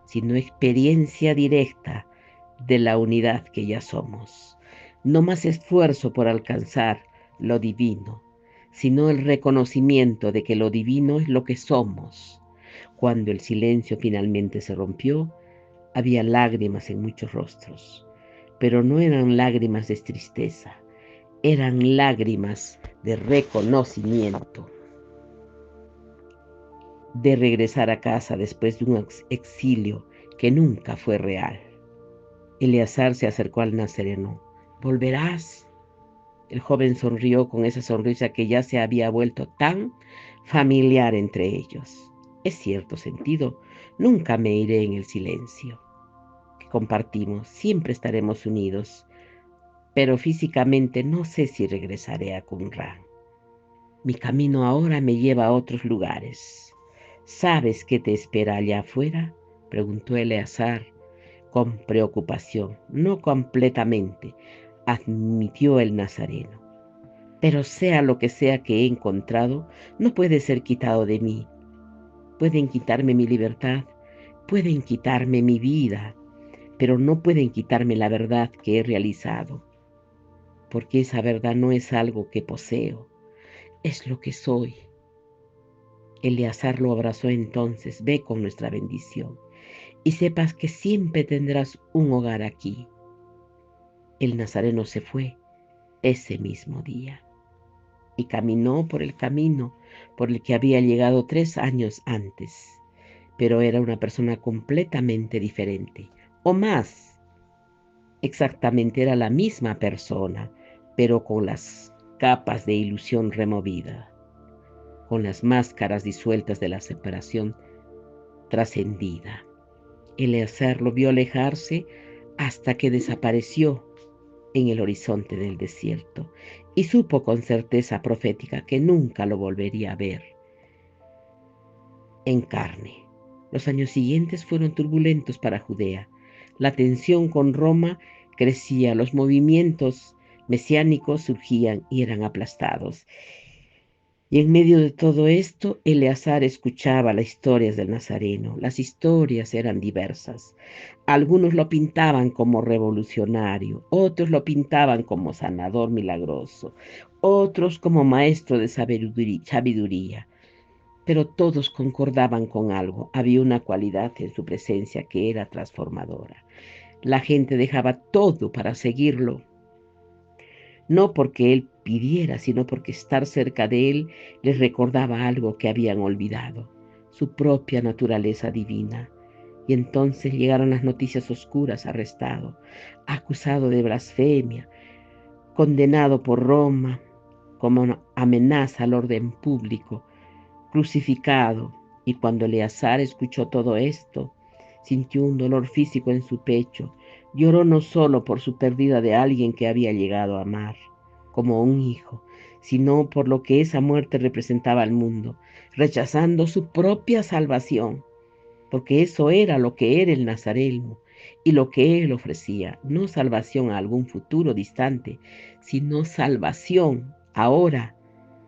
sino experiencia directa de la unidad que ya somos. No más esfuerzo por alcanzar lo divino, sino el reconocimiento de que lo divino es lo que somos. Cuando el silencio finalmente se rompió, había lágrimas en muchos rostros, pero no eran lágrimas de tristeza, eran lágrimas de reconocimiento, de regresar a casa después de un exilio que nunca fue real. Eleazar se acercó al nazareno. ¿Volverás? El joven sonrió con esa sonrisa que ya se había vuelto tan familiar entre ellos. Es cierto sentido, nunca me iré en el silencio que compartimos, siempre estaremos unidos, pero físicamente no sé si regresaré a Qumran. Mi camino ahora me lleva a otros lugares. ¿Sabes qué te espera allá afuera?, preguntó Eleazar con preocupación. No completamente, admitió el nazareno. Pero sea lo que sea que he encontrado, no puede ser quitado de mí. Pueden quitarme mi libertad, pueden quitarme mi vida, pero no pueden quitarme la verdad que he realizado, porque esa verdad no es algo que poseo, es lo que soy. Eleazar lo abrazó entonces. Ve con nuestra bendición y sepas que siempre tendrás un hogar aquí. El nazareno se fue ese mismo día y caminó por el camino por el que había llegado 3 años antes, pero era una persona completamente diferente, o más, exactamente era la misma persona, pero con las capas de ilusión removida, con las máscaras disueltas de la separación trascendida. Eleazar lo vio alejarse hasta que desapareció en el horizonte del desierto y supo con certeza profética que nunca lo volvería a ver en carne. Los años siguientes fueron turbulentos para Judea. La tensión con Roma crecía, los movimientos mesiánicos surgían y eran aplastados. Y en medio de todo esto, Eleazar escuchaba las historias del Nazareno. Las historias eran diversas. Algunos lo pintaban como revolucionario, otros lo pintaban como sanador milagroso, otros como maestro de sabiduría, pero todos concordaban con algo. Había una cualidad en su presencia que era transformadora. La gente dejaba todo para seguirlo, no porque él pidiera, sino porque estar cerca de él les recordaba algo que habían olvidado, su propia naturaleza divina. Y entonces llegaron las noticias oscuras: arrestado, acusado de blasfemia, condenado por Roma como una amenaza al orden público, crucificado. Y cuando Eleazar escuchó todo esto, sintió un dolor físico en su pecho. Lloró no solo por su pérdida de alguien que había llegado a amar como un hijo, sino por lo que esa muerte representaba al mundo, rechazando su propia salvación, porque eso era lo que era el Nazareno y lo que él ofrecía, no salvación a algún futuro distante, sino salvación ahora,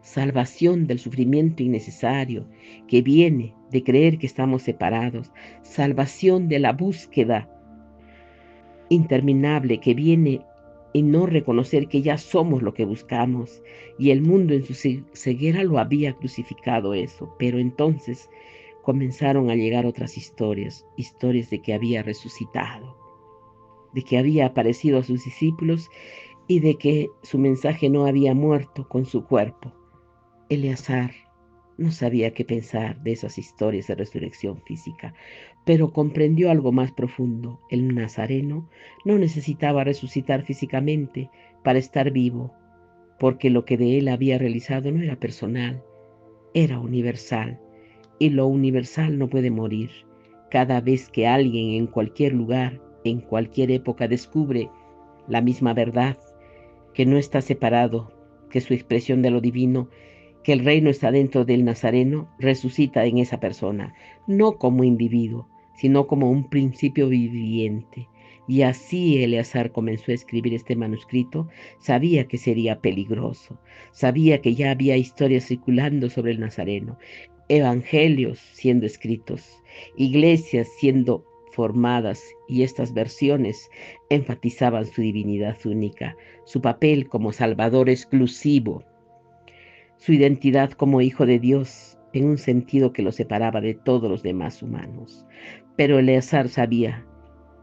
salvación del sufrimiento innecesario que viene de creer que estamos separados, salvación de la búsqueda interminable que viene en no reconocer que ya somos lo que buscamos, y el mundo en su ceguera lo había crucificado eso. Pero entonces comenzaron a llegar otras historias, historias de que había resucitado, de que había aparecido a sus discípulos y de que su mensaje no había muerto con su cuerpo. Eleazar no sabía qué pensar de esas historias de resurrección física, pero comprendió algo más profundo. El Nazareno no necesitaba resucitar físicamente para estar vivo, porque lo que de él había realizado no era personal, era universal, y lo universal no puede morir. Cada vez que alguien en cualquier lugar, en cualquier época descubre la misma verdad, que no está separado, que su expresión de lo divino, que el reino está dentro del Nazareno, resucita en esa persona, no como individuo, sino como un principio viviente. Y así Eleazar comenzó a escribir este manuscrito. Sabía que sería peligroso, sabía que ya había historias circulando sobre el Nazareno, evangelios siendo escritos, iglesias siendo formadas, y estas versiones enfatizaban su divinidad única, su papel como Salvador exclusivo, su identidad como hijo de Dios, en un sentido que lo separaba de todos los demás humanos. Pero Eleazar sabía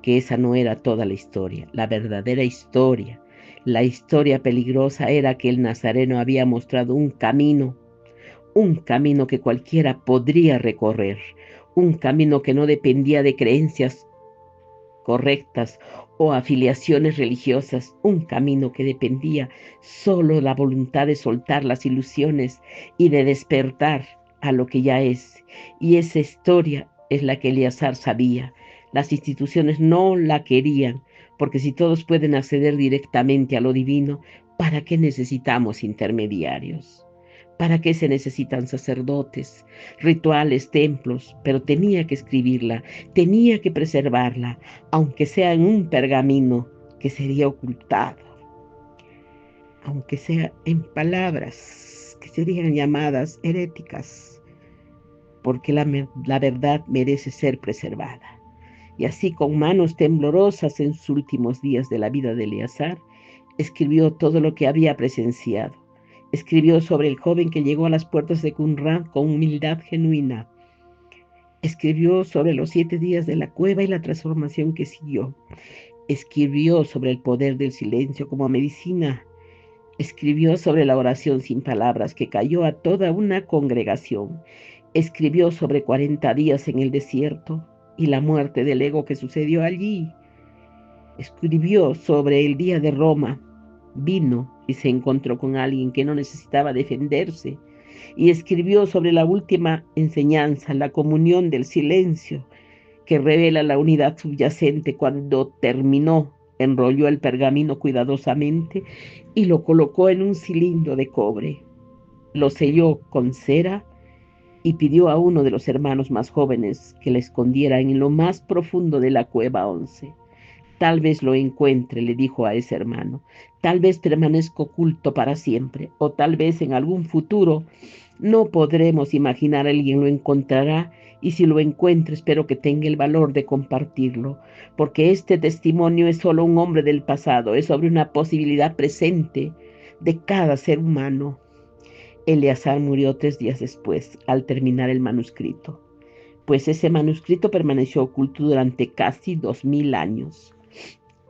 que esa no era toda la historia, la verdadera historia. La historia peligrosa era que el Nazareno había mostrado un camino que cualquiera podría recorrer, un camino que no dependía de creencias correctas o afiliaciones religiosas, un camino que dependía solo de la voluntad de soltar las ilusiones y de despertar a lo que ya es. Y esa historia es la que Eleazar sabía. Las instituciones no la querían, porque si todos pueden acceder directamente a lo divino, ¿para qué necesitamos intermediarios? ¿Para qué se necesitan sacerdotes, rituales, templos? Pero tenía que escribirla, tenía que preservarla, aunque sea en un pergamino que sería ocultado, aunque sea en palabras que serían llamadas heréticas, porque la verdad merece ser preservada. Y así, con manos temblorosas en sus últimos días de la vida de Eleazar, escribió todo lo que había presenciado. Escribió sobre el joven que llegó a las puertas de Qumran con humildad genuina. Escribió sobre los 7 días de la cueva y la transformación que siguió. Escribió sobre el poder del silencio como medicina. Escribió sobre la oración sin palabras que cayó a toda una congregación. Escribió sobre 40 días en el desierto y la muerte del ego que sucedió allí. Escribió sobre el día de Roma. Vino y se encontró con alguien que no necesitaba defenderse. Y escribió sobre la última enseñanza, la comunión del silencio, que revela la unidad subyacente. Cuando terminó, enrolló el pergamino cuidadosamente y lo colocó en un cilindro de cobre. Lo selló con cera y pidió a uno de los hermanos más jóvenes que la escondiera en lo más profundo de la cueva 11. Tal vez lo encuentre, le dijo a ese hermano. Tal vez permanezca oculto para siempre, o tal vez en algún futuro no podremos imaginar, alguien lo encontrará, y si lo encuentra espero que tenga el valor de compartirlo, porque este testimonio es solo un hombre del pasado, es sobre una posibilidad presente de cada ser humano. Eleazar murió 3 días después, al terminar el manuscrito, pues ese manuscrito permaneció oculto durante casi 2000 años,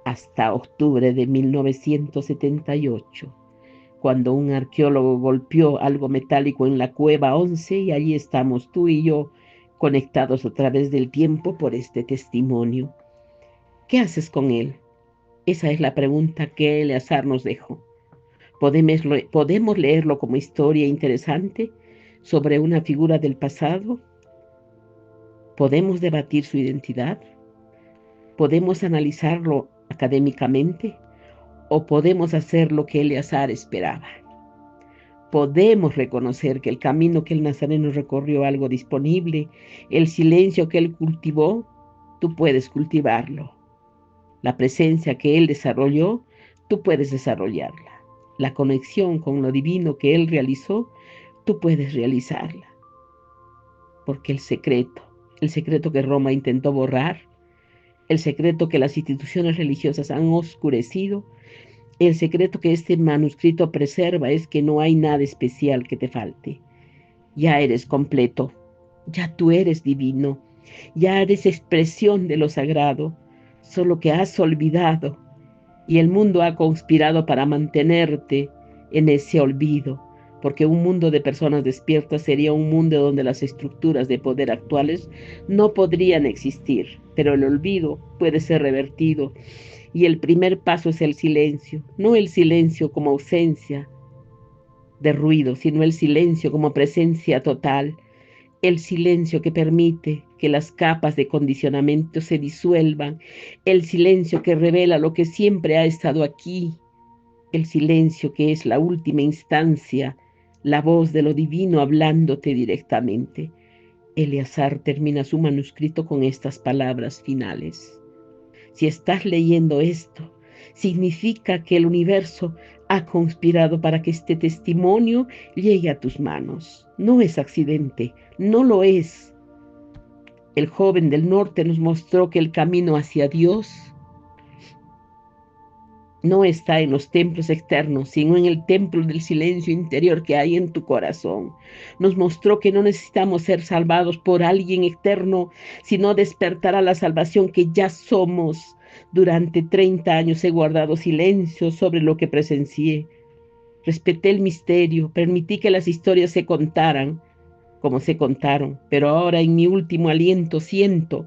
hasta octubre de 1978, cuando un arqueólogo golpeó algo metálico en la cueva 11 y allí estamos tú y yo conectados a través del tiempo por este testimonio. ¿Qué haces con él? Esa es la pregunta que Eleazar nos dejó. Podemos leerlo como historia interesante sobre una figura del pasado. Podemos debatir su identidad. Podemos analizarlo académicamente o podemos hacer lo que Eleazar esperaba. Podemos reconocer que el camino que el nazareno recorrió, algo disponible, el silencio que él cultivó, tú puedes cultivarlo. La presencia que él desarrolló, tú puedes desarrollarla. La conexión con lo divino que él realizó, tú puedes realizarla. Porque el secreto que Roma intentó borrar, el secreto que las instituciones religiosas han oscurecido, el secreto que este manuscrito preserva es que no hay nada especial que te falte. Ya eres completo, ya tú eres divino, ya eres expresión de lo sagrado, solo que has olvidado y el mundo ha conspirado para mantenerte en ese olvido, porque un mundo de personas despiertas sería un mundo donde las estructuras de poder actuales no podrían existir, pero el olvido puede ser revertido y el primer paso es el silencio, no el silencio como ausencia de ruido, sino el silencio como presencia total, el silencio que permite que las capas de condicionamiento se disuelvan, el silencio que revela lo que siempre ha estado aquí, el silencio que es la última instancia, la voz de lo divino hablándote directamente. Eleazar termina su manuscrito con estas palabras finales. Si estás leyendo esto, significa que el universo ha conspirado para que este testimonio llegue a tus manos. No es accidente, no lo es. El joven del norte nos mostró que el camino hacia Dios no está en los templos externos, sino en el templo del silencio interior que hay en tu corazón. Nos mostró que no necesitamos ser salvados por alguien externo, sino despertar a la salvación que ya somos. Durante 30 años he guardado silencio sobre lo que presencié. Respeté el misterio, permití que las historias se contaran como se contaron, pero ahora en mi último aliento siento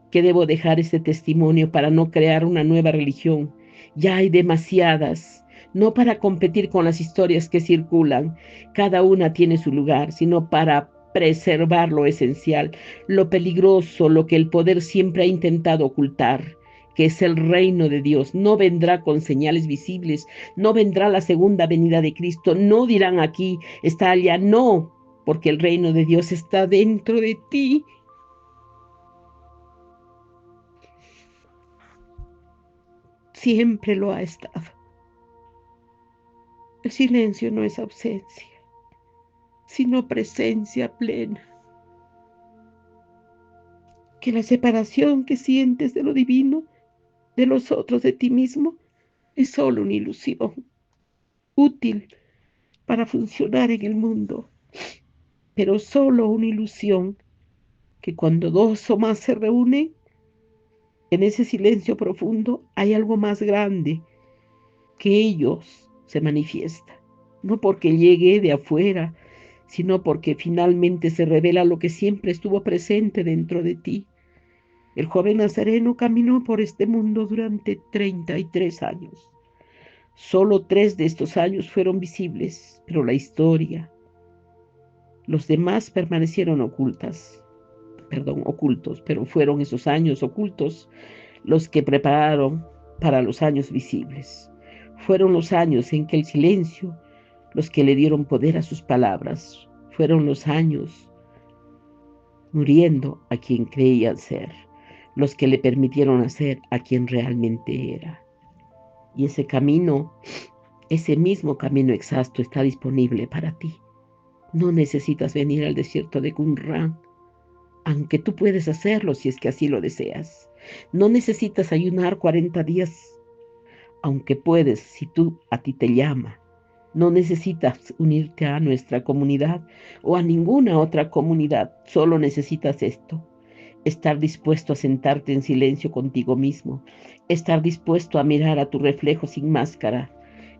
que debo dejar este testimonio para no crear una nueva religión. Ya hay demasiadas, no para competir con las historias que circulan, cada una tiene su lugar, sino para preservar lo esencial, lo peligroso, lo que el poder siempre ha intentado ocultar, que es el reino de Dios. No vendrá con señales visibles, no vendrá la segunda venida de Cristo, no dirán aquí, está allá, no, porque el reino de Dios está dentro de ti. Siempre lo ha estado. El silencio no es ausencia, sino presencia plena. Que la separación que sientes de lo divino, de los otros, de ti mismo, es solo una ilusión, útil para funcionar en el mundo, pero solo una ilusión que cuando dos o más se reúnen, en ese silencio profundo hay algo más grande que ellos se manifiesta, no porque llegue de afuera, sino porque finalmente se revela lo que siempre estuvo presente dentro de ti. El joven nazareno caminó por este mundo durante 33 años. Solo 3 de estos años fueron visibles, pero la historia, los demás permanecieron ocultos, pero fueron esos años ocultos los que prepararon para los años visibles. Fueron los años en que el silencio, los que le dieron poder a sus palabras, fueron los años muriendo a quien creían ser, los que le permitieron ser a quien realmente era. Y ese camino, ese mismo camino exacto está disponible para ti. No necesitas venir al desierto de Qumran, aunque tú puedes hacerlo si es que así lo deseas. No necesitas ayunar 40 días, aunque puedes si a ti te llama. No necesitas unirte a nuestra comunidad o a ninguna otra comunidad, solo necesitas esto. Estar dispuesto a sentarte en silencio contigo mismo, estar dispuesto a mirar a tu reflejo sin máscara,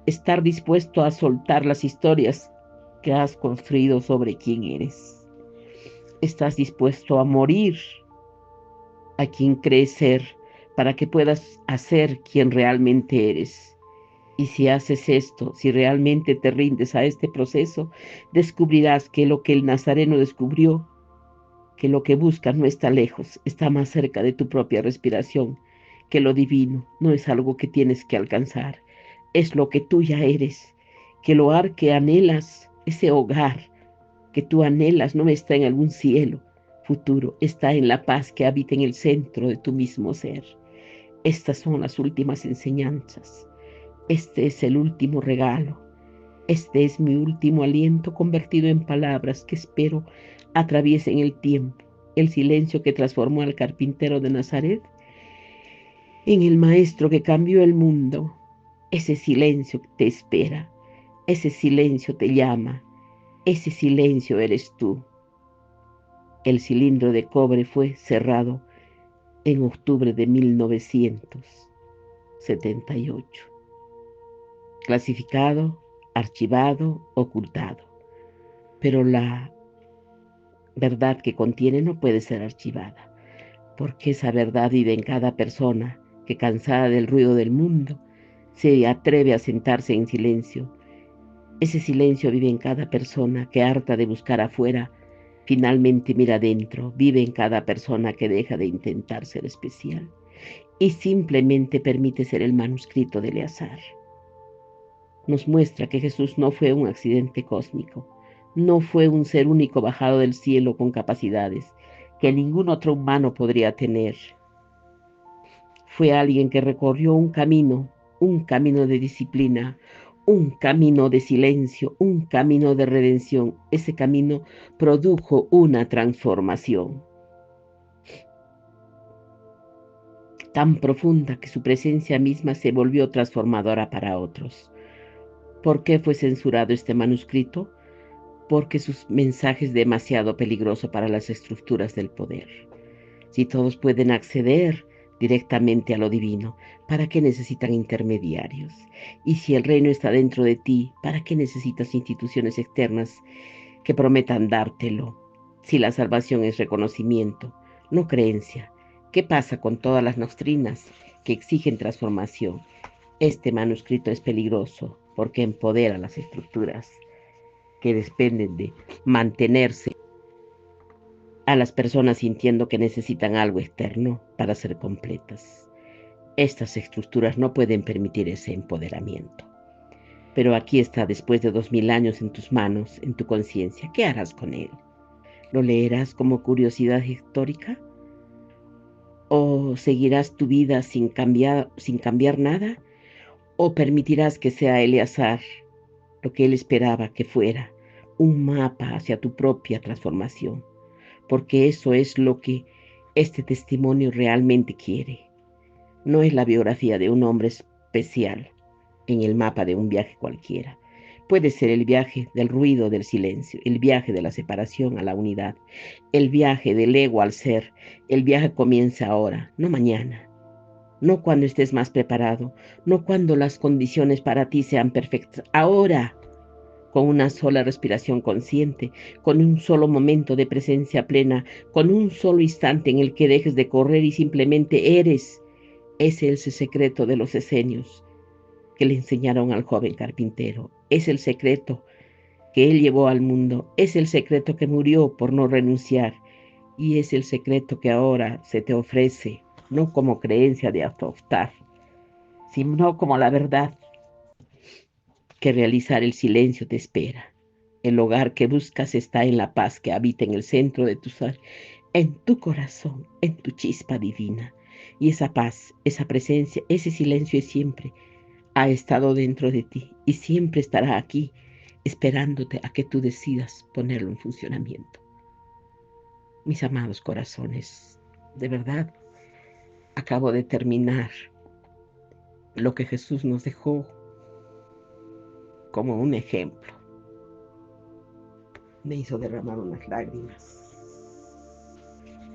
estar dispuesto a soltar las historias que has construido sobre quién eres. Estás dispuesto a morir a quien crees ser para que puedas hacer quien realmente eres. Y si haces esto, si realmente te rindes a este proceso, descubrirás que lo que el Nazareno descubrió, que lo que buscas no está lejos, está más cerca de tu propia respiración, que lo divino no es algo que tienes que alcanzar, es lo que tú ya eres, que el hogar que anhelas, ese hogar que tú anhelas no está en algún cielo futuro, está en la paz que habita en el centro de tu mismo ser. Estas son las últimas enseñanzas. Este es el último regalo. Este es mi último aliento convertido en palabras que espero atraviesen el tiempo, el silencio que transformó al carpintero de Nazaret en el maestro que cambió el mundo. Ese silencio te espera, ese silencio te llama, ese silencio eres tú. El cilindro de cobre fue cerrado en octubre de 1978. Clasificado, archivado, ocultado. Pero la verdad que contiene no puede ser archivada, porque esa verdad vive en cada persona que, cansada del ruido del mundo, se atreve a sentarse en silencio. Ese silencio vive en cada persona que, harta de buscar afuera, finalmente mira adentro. Vive en cada persona que deja de intentar ser especial y simplemente permite ser el manuscrito de Eleazar. Nos muestra que Jesús no fue un accidente cósmico, no fue un ser único bajado del cielo con capacidades que ningún otro humano podría tener. Fue alguien que recorrió un camino de disciplina, un camino de silencio, un camino de redención. Ese camino produjo una transformación tan profunda que su presencia misma se volvió transformadora para otros. ¿Por qué fue censurado este manuscrito? Porque sus mensajes es demasiado peligroso para las estructuras del poder. Si todos pueden acceder directamente a lo divino, ¿para qué necesitan intermediarios? Y si el reino está dentro de ti, ¿para qué necesitas instituciones externas que prometan dártelo? Si la salvación es reconocimiento, no creencia, ¿qué pasa con todas las doctrinas que exigen transformación? Este manuscrito es peligroso porque empodera las estructuras que dependen de mantenerse a las personas sintiendo que necesitan algo externo para ser completas. Estas estructuras no pueden permitir ese empoderamiento. Pero aquí está, después de 2000 años en tus manos, en tu conciencia. ¿Qué harás con él? ¿Lo leerás como curiosidad histórica? ¿O seguirás tu vida sin cambiar nada? ¿O permitirás que sea Eleazar lo que él esperaba que fuera, un mapa hacia tu propia transformación? Porque eso es lo que este testimonio realmente quiere. No es la biografía de un hombre especial en el mapa de un viaje cualquiera. Puede ser el viaje del ruido, del silencio, el viaje de la separación a la unidad, el viaje del ego al ser. El viaje comienza ahora, no mañana, no cuando estés más preparado, no cuando las condiciones para ti sean perfectas, ahora, con una sola respiración consciente, con un solo momento de presencia plena, con un solo instante en el que dejes de correr y simplemente eres. Ese es el secreto de los esenios que le enseñaron al joven carpintero. Es el secreto que él llevó al mundo. Es el secreto que murió por no renunciar. Y es el secreto que ahora se te ofrece, no como creencia de adoptar, sino como la verdad que realizar el silencio te espera. El hogar que buscas está en la paz que habita en el centro de tu ser, en tu corazón, en tu chispa divina. Y esa paz, esa presencia, ese silencio siempre ha estado dentro de ti y siempre estará aquí, esperándote a que tú decidas ponerlo en funcionamiento. Mis amados corazones, de verdad, acabo de terminar lo que Jesús nos dejó como un ejemplo. Me hizo derramar unas lágrimas,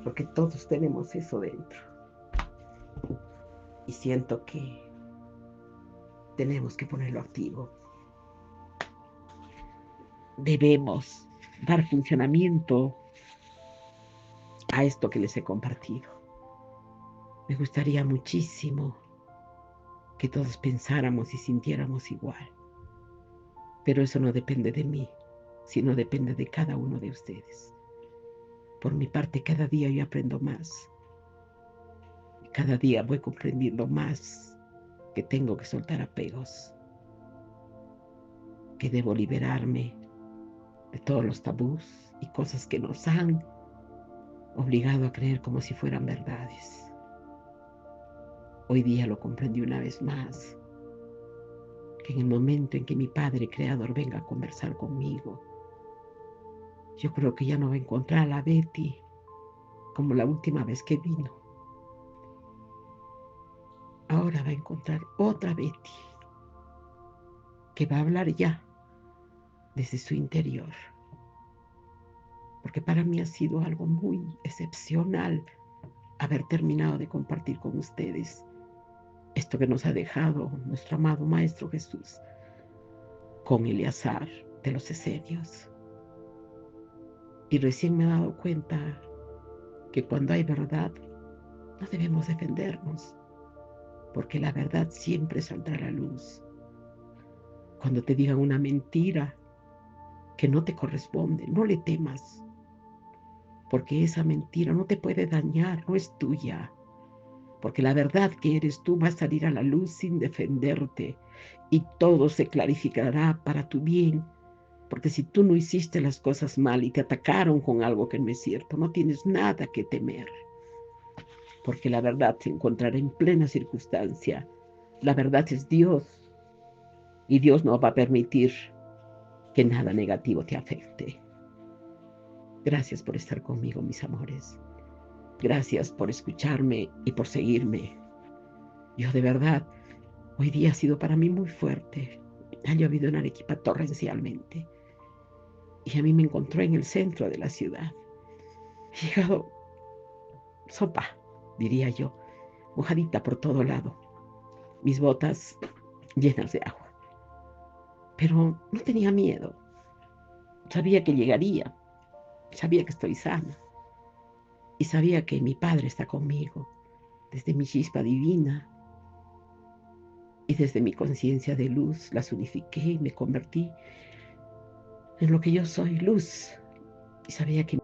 porque todos tenemos eso dentro. Y siento que tenemos que ponerlo activo. Debemos dar funcionamiento a esto que les he compartido. Me gustaría muchísimo que todos pensáramos y sintiéramos igual. Pero eso no depende de mí, sino depende de cada uno de ustedes. Por mi parte, cada día yo aprendo más. Cada día voy comprendiendo más que tengo que soltar apegos, que debo liberarme de todos los tabús y cosas que nos han obligado a creer como si fueran verdades. Hoy día lo comprendí una vez más, que en el momento en que mi Padre Creador venga a conversar conmigo, yo creo que ya no va a encontrar a la Betty como la última vez que vino. Ahora va a encontrar otra Betty que va a hablar ya desde su interior. Porque para mí ha sido algo muy excepcional haber terminado de compartir con ustedes esto que nos ha dejado nuestro amado Maestro Jesús con Eleazar de los Esenios. Y recién me he dado cuenta que cuando hay verdad no debemos defendernos, porque la verdad siempre saldrá a la luz. Cuando te digan una mentira que no te corresponde, no le temas, porque esa mentira no te puede dañar, no es tuya. Porque la verdad que eres tú va a salir a la luz sin defenderte y todo se clarificará para tu bien. Porque si tú no hiciste las cosas mal y te atacaron con algo que no es cierto, no tienes nada que temer. Porque la verdad se encontrará en plena circunstancia. La verdad es Dios y Dios no va a permitir que nada negativo te afecte. Gracias por estar conmigo, mis amores. Gracias por escucharme y por seguirme. Yo de verdad, hoy día ha sido para mí muy fuerte. Ha llovido en Arequipa torrencialmente y a mí me encontró en el centro de la ciudad. He llegado sopa, diría yo, mojadita por todo lado, mis botas llenas de agua. Pero no tenía miedo. Sabía que llegaría, sabía que estoy sana y sabía que mi Padre está conmigo desde mi chispa divina y desde mi conciencia de luz. Las unifiqué y me convertí en lo que yo soy, luz. Y sabía que